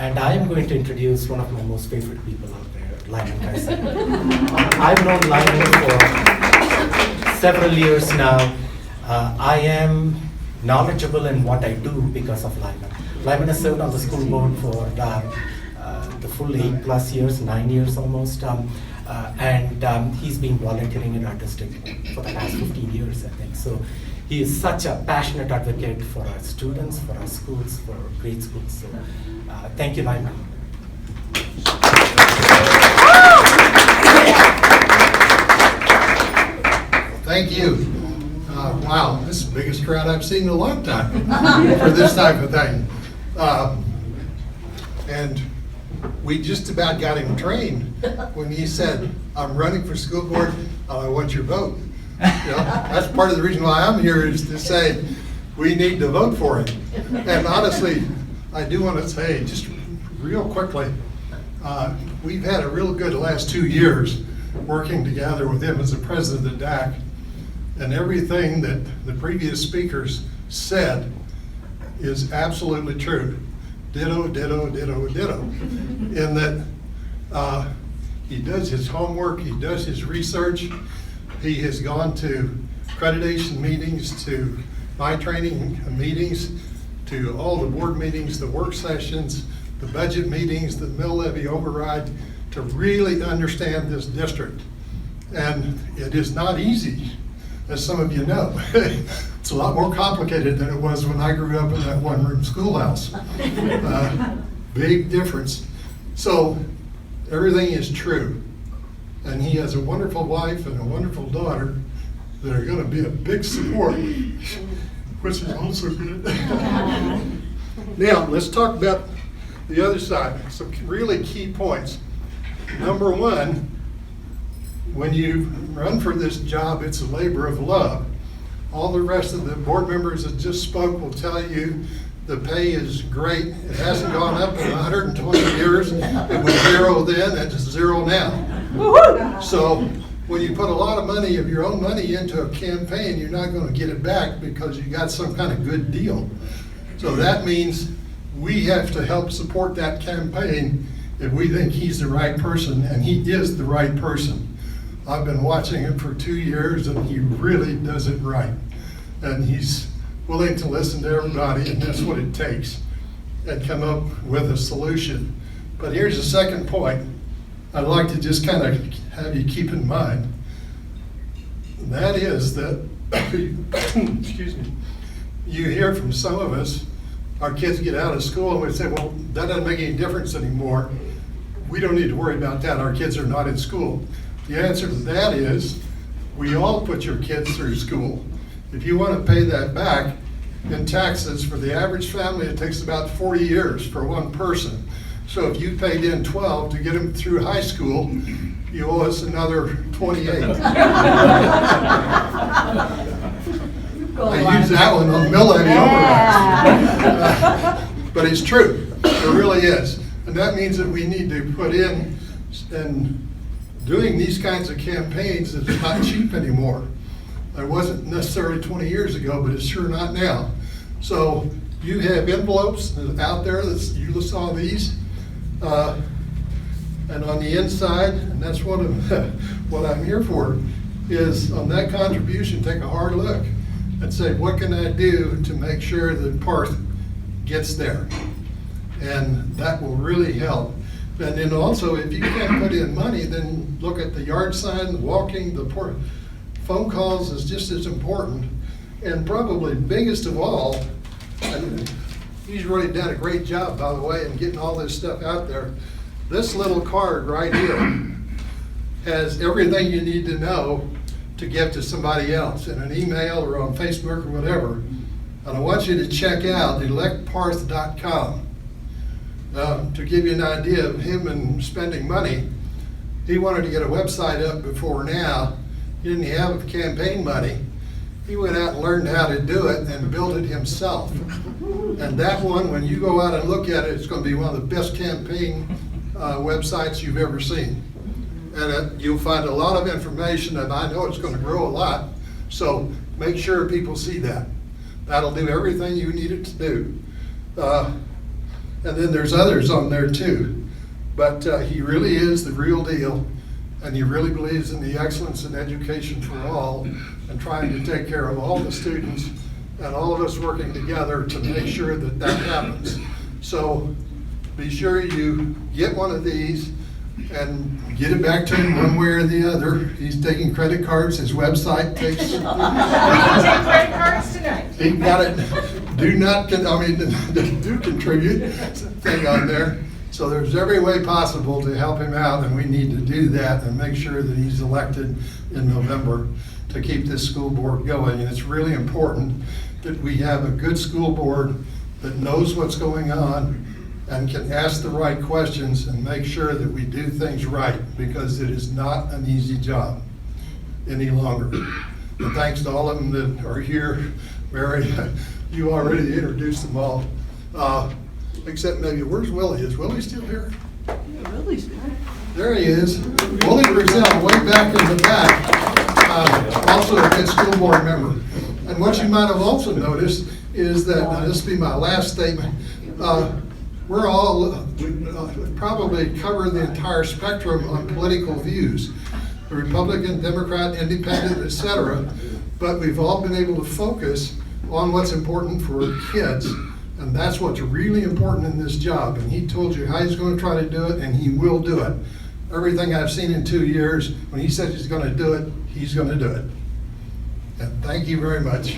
And I am going to introduce one of my most favorite people out there, Lyman Kaiser. I've known Lyman for several years now. I am knowledgeable in what I do because of Lyman. Lyman has served on the school board for the full 8+ years, 9 years almost. And he's been volunteering in our district for the past 15 years, I think. So he is such a passionate advocate for our students, for our schools, for great schools. So thank you, Lyman. Thank you. Wow, this is the biggest crowd I've seen in a long time for this type of thing. And we just about got him trained when he said, "I'm running for school board, and I want your vote." You know, that's part of the reason why I'm here, is to say we need to vote for him. And honestly, I do want to say, just real quickly, we've had a real good last 2 years working together with him as the president of the DAC. And everything that the previous speakers said is absolutely true. Ditto, ditto, ditto, ditto. In that he does his homework, he does his research, he has gone to accreditation meetings, to my training meetings, to all the board meetings, the work sessions, the budget meetings, the mill levy override, to really understand this district. And it is not easy, as some of you know. It's a lot more complicated than it was when I grew up in that one-room schoolhouse. Big difference. So everything is true. And he has a wonderful wife and a wonderful daughter that are going to be a big support, which is also good. Now, let's talk about the other side. Some really key points. Number one, when you run for this job, it's a labor of love. All the rest of the board members that just spoke will tell you the pay is great. It hasn't gone up in 120 years. It was zero then, it's zero now. So when you put a lot of money, of your own money, into a campaign, you're not going to get it back because you got some kind of good deal. So that means we have to help support that campaign if we think he's the right person, and he is the right person. I've been watching him for 2 years, and he really does it right. And he's willing to listen to everybody, and that's what it takes, and come up with a solution. But here's the second point I'd like to just kind of have you keep in mind. And that is that, excuse me, you hear from some of us, our kids get out of school and we say, well, that doesn't make any difference anymore. We don't need to worry about that. Our kids are not in school. The answer to that is, we all put your kids through school. If you want to pay that back in taxes, for the average family, it takes about 40 years for one person. So if you paid in 12 to get them through high school, you owe us another 28. I use that one on mill levy overrides. But it's true, it really is. And that means that we need to put in, and doing these kinds of campaigns is not cheap anymore. It wasn't necessarily 20 years ago, but it's sure not now. So you have envelopes out there, you saw these, and on the inside, and that's what I'm here for, is on that contribution, take a hard look and say, what can I do to make sure that Parth gets there? And that will really help. And then also, if you can't put in money, then look at the yard sign, the walking, the phone calls is just as important. And probably biggest of all, and he's really done a great job, by the way, in getting all this stuff out there. This little card right here has everything you need to know to give to somebody else in an email or on Facebook or whatever. And I want you to check out electparth.com. To give you an idea of him and spending money, he wanted to get a website up before now. He didn't have campaign money. He went out and learned how to do it and built it himself. And that one, when you go out and look at it, it's going to be one of the best campaign websites you've ever seen. And you'll find a lot of information, and I know it's going to grow a lot. So make sure people see that. That'll do everything you need it to do. And then there's others on there too. But he really is the real deal, and he really believes in the excellence in education for all and trying to take care of all the students and all of us working together to make sure that that happens. So be sure you get one of these and get it back to him one way or the other. He's taking credit cards, his website takes. We can take credit cards tonight. He got it, do contribute thing on there. So there's every way possible to help him out, and we need to do that and make sure that he's elected in November to keep this school board going. And it's really important that we have a good school board that knows what's going on and can ask the right questions and make sure that we do things right, because it is not an easy job any longer. And thanks to all of them that are here. Mary, you already introduced them all. Except maybe, where's Willie? Is Willie still here? Yeah, Willie's there. There he is. Willie Brazell, way back in the back, also a good school board member. And what you might have also noticed is that, this will be my last statement, we're all, we probably cover the entire spectrum on political views, Republican, Democrat, Independent, etc. But we've all been able to focus on what's important for kids. And that's what's really important in this job. And he told you how he's going to try to do it, and he will do it. Everything I've seen in 2 years, when he says he's going to do it, he's going to do it. And thank you very much.